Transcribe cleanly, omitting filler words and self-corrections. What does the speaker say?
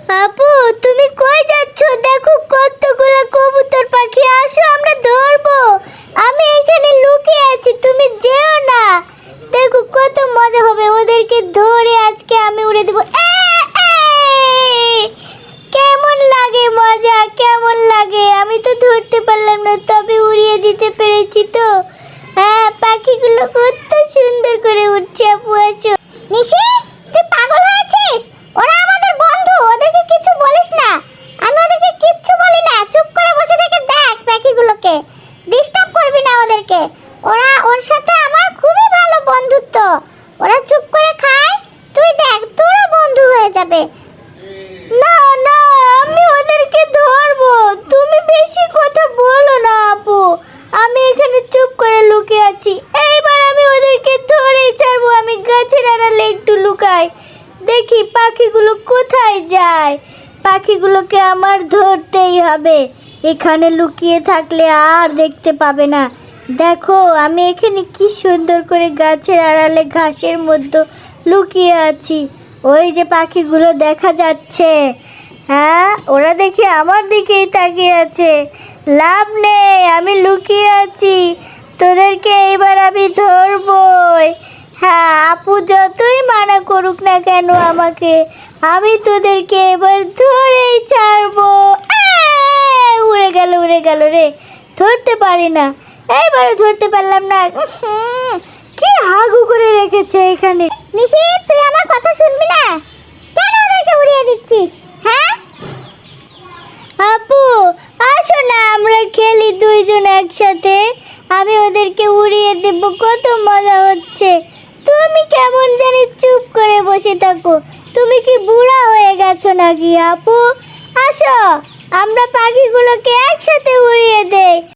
আপু, তুমি কই যাচ্ছ? দেখো কতগুলো কবুতর পাখি, আসো আমরা ধরবো। আমি এখানে লুকিয়ে আছি, তুমি যেও না। দেখো কত মজা হবে, ওদেরকে ধরে আজকে আমি উড়ে দেবো। কেমন লাগে মজা, কেমন লাগে? আমি তো ধরতে পারলাম না, তবে উড়িয়ে দিতে পেরেছি তো। হ্যাঁ, পাখিগুলো কত সুন্দর করে উঠছে। আপু আছো? নিশি, তুই পাগল হয়েছিস? ওরা আমাদের বন্ধু, ওদেরকে কিছু বলিস না। আমি ওদেরকে কিচ্ছু বলি না, চুপ করে বসে থেকে দেখ। পাখিগুলোকে ডিস্টার্ব করবি না ওদেরকে। ওর সাথে আমার খুবই ভালো বন্ধুত্ব। ওরা চুপ করে খায়, তুই দেখ তোরও বন্ধু হয়ে যাবে। না না, আমি ওদেরকে ধরবো। তুমি বেশি কথা বলো না আপু। আমি এখানে চুপ করে লুকিয়ে আছি। এইবার আমি ওদেরকে ধরেই ছাড়বো। আমি গাছের আড়ালে একটু লুকাই, দেখি পাখিগুলো কোথায় যায়। পাখিগুলোকে আমার ধরতেই হবে। এখানে লুকিয়ে থাকলে আর দেখতে পাবে না। দেখো আমি এখানে কি সুন্দর করে গাছের আড়ালে ঘাসের মধ্যে লুকিয়ে আছি। ওই যে পাখিগুলো দেখা যাচ্ছে। হ্যাঁ, ওরা দেখি আমার দিকেই তাকিয়ে আছে। লাভ নেই, আমি লুকিয়ে আছি। তোদেরকে এইবার আমি ধরবই। হ্যাঁ, আপু যতই মানা করুক না কেন আমাকে, আমি তোদেরকে এবার ধরেই ছাড়বো। উড়ে গেল, উড়ে গেল রে। ধরতে পারি না, এইবারও ধরতে পারলাম না। কি হাগু করে রেখেছে এখানে। নিশি, তুই আমার কথা শুনবি না? কেন ওদেরকে উড়িয়ে দিচ্ছিস? হ্যাঁ আপু, আসো না আমরা খেলি দুইজন একসাথে। আমি ওদেরকে উড়িয়ে দেব, কত মজা হচ্ছে। তুমি কেমন জানি চুপ করে বসে থাকো। তুমি কি বুড়া হয়ে গেছো নাকি আপু? আসো আমরা পাখিগুলোকে একসাথে উড়িয়ে দেই।